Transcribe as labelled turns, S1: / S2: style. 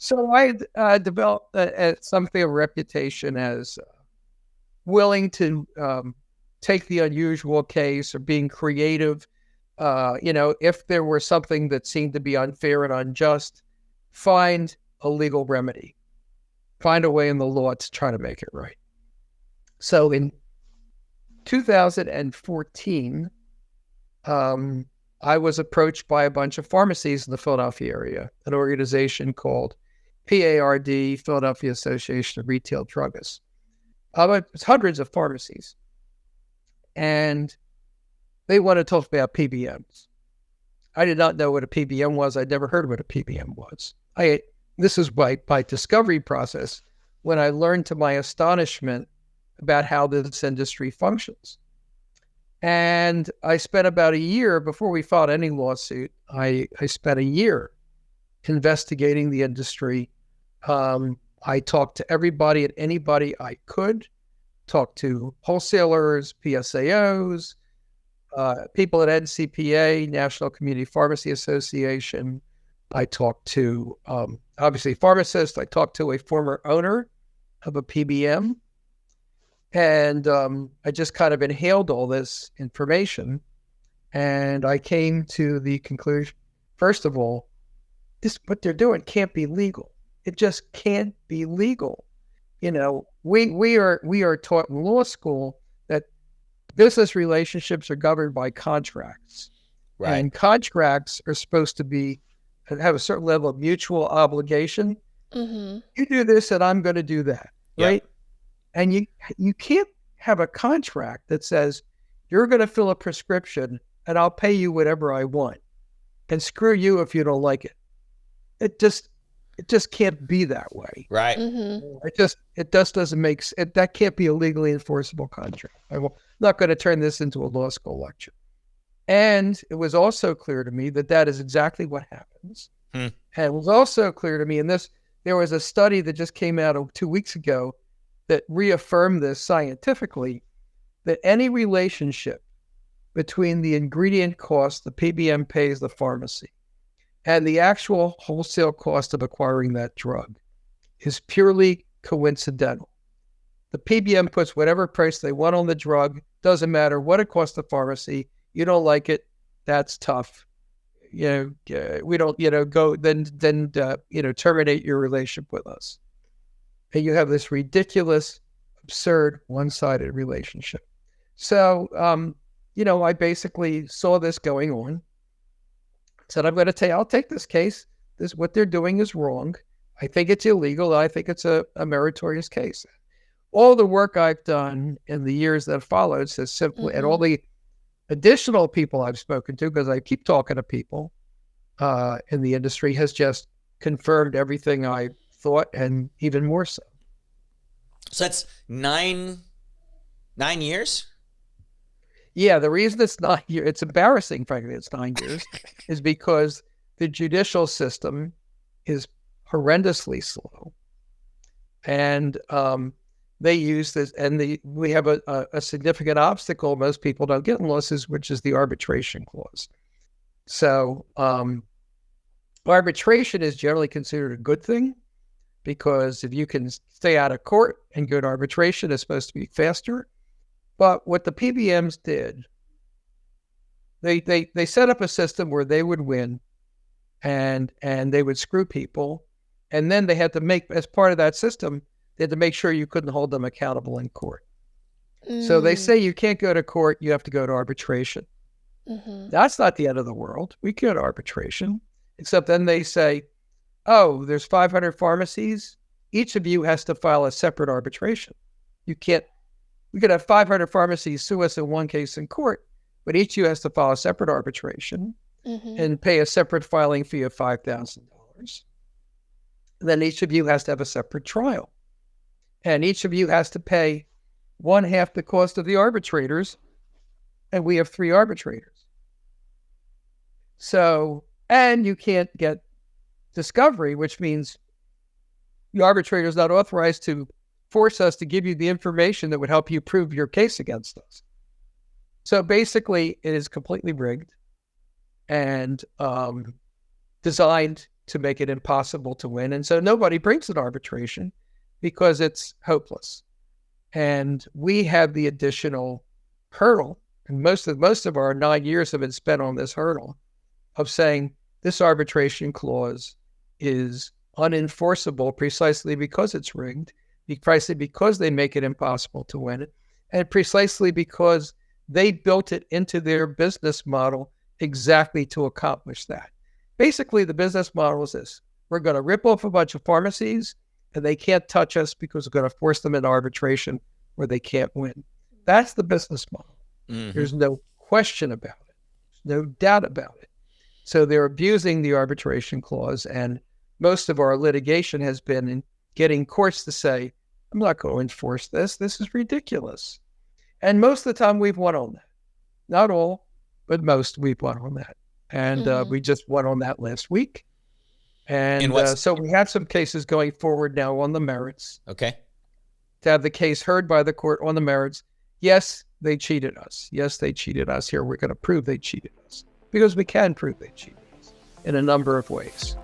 S1: So I developed something of a reputation as willing to take the unusual case or being creative. If there were something that seemed to be unfair and unjust, find a legal remedy, find a way in the law to try to make it right. So in 2014, I was approached by a bunch of pharmacies in the Philadelphia area, an organization called PARD, Philadelphia Association of Retail Druggists. It's hundreds of pharmacies. And they want to talk about PBMs. I did not know what a PBM was. I'd never heard what a PBM was. This is my discovery process when I learned to my astonishment about how this industry functions. And I spent about a year before we filed any lawsuit. I spent a year investigating the industry. I talked to everybody and anybody I could, talked to wholesalers, PSAOs, people at NCPA, National Community Pharmacy Association. I talked to, obviously, pharmacists. I talked to a former owner of a PBM. And I just kind of inhaled all this information. And I came to the conclusion, first of all, what they're doing can't be legal. It just can't be legal. We are taught in law school that business relationships are governed by contracts. Right. And contracts are supposed to have a certain level of mutual obligation. Mm-hmm. You do this and I'm going to do that. Yep. Right. And you can't have a contract that says you're going to fill a prescription and I'll pay you whatever I want, and screw you if you don't like it. It just can't be that way.
S2: Right.
S1: Mm-hmm. It just doesn't make sense. That can't be a legally enforceable contract. I'm not going to turn this into a law school lecture. And it was also clear to me that is exactly what happens. And it was also clear to me, there was a study that just came out 2 weeks ago that reaffirmed this scientifically, that any relationship between the ingredient cost the PBM pays the pharmacy and the actual wholesale cost of acquiring that drug is purely coincidental. The PBM puts whatever price they want on the drug, doesn't matter what it costs the pharmacy. You don't like it, that's tough. We don't, go then terminate your relationship with us. And you have this ridiculous, absurd, one-sided relationship. So, I basically saw this going on. Said, I'll take this case. What they're doing is wrong. I think it's illegal. I think it's a meritorious case. All the work I've done in the years that followed says simply, and all the additional people I've spoken to, because I keep talking to people in the industry, has just confirmed everything I thought, and even more so.
S2: So that's 9 years?
S1: Yeah, the reason it's 9 years, it's embarrassing, frankly, it's 9 years, is because the judicial system is horrendously slow. And they use this, and we have a significant obstacle most people don't get in lawsuits, which is the arbitration clause. So arbitration is generally considered a good thing, because if you can stay out of court and go to arbitration, it's supposed to be faster. But what the PBMs did, they set up a system where they would win and they would screw people. And then they had to make, as part of that system, they had to make sure you couldn't hold them accountable in court. So they say you can't go to court, you have to go to arbitration. Mm-hmm. That's not the end of the world. We can go to arbitration. Except then they say, oh, there's 500 pharmacies. Each of you has to file a separate arbitration. We could have 500 pharmacies sue us in one case in court, but each of you has to file a separate arbitration and pay a separate filing fee of $5,000. Then each of you has to have a separate trial. And each of you has to pay 1/2 the cost of the arbitrators. And we have 3 arbitrators. So, and you can't get discovery, which means the arbitrator is not authorized to force us to give you the information that would help you prove your case against us. So basically, it is completely rigged and designed to make it impossible to win. And so nobody brings an arbitration because it's hopeless. And we have the additional hurdle, and most of our 9 years have been spent on this hurdle of saying this arbitration clause is unenforceable precisely because it's rigged, precisely because they make it impossible to win it, and precisely because they built it into their business model exactly to accomplish that. Basically, the business model is this: we're going to rip off a bunch of pharmacies, and they can't touch us because we're going to force them into arbitration where they can't win. That's the business model. Mm-hmm. There's no question about it. There's no doubt about it. So they're abusing the arbitration clause, and most of our litigation has been in getting courts to say, I'm not going to enforce this. This is ridiculous. And most of the time we've won on that. Not all, but most we've won on that. And we just won on that last week. And so we have some cases going forward now on the merits.
S2: Okay.
S1: To have the case heard by the court on the merits. Yes, they cheated us. Yes, they cheated us. Here we're going to prove they cheated us. Because we can prove they cheated us in a number of ways.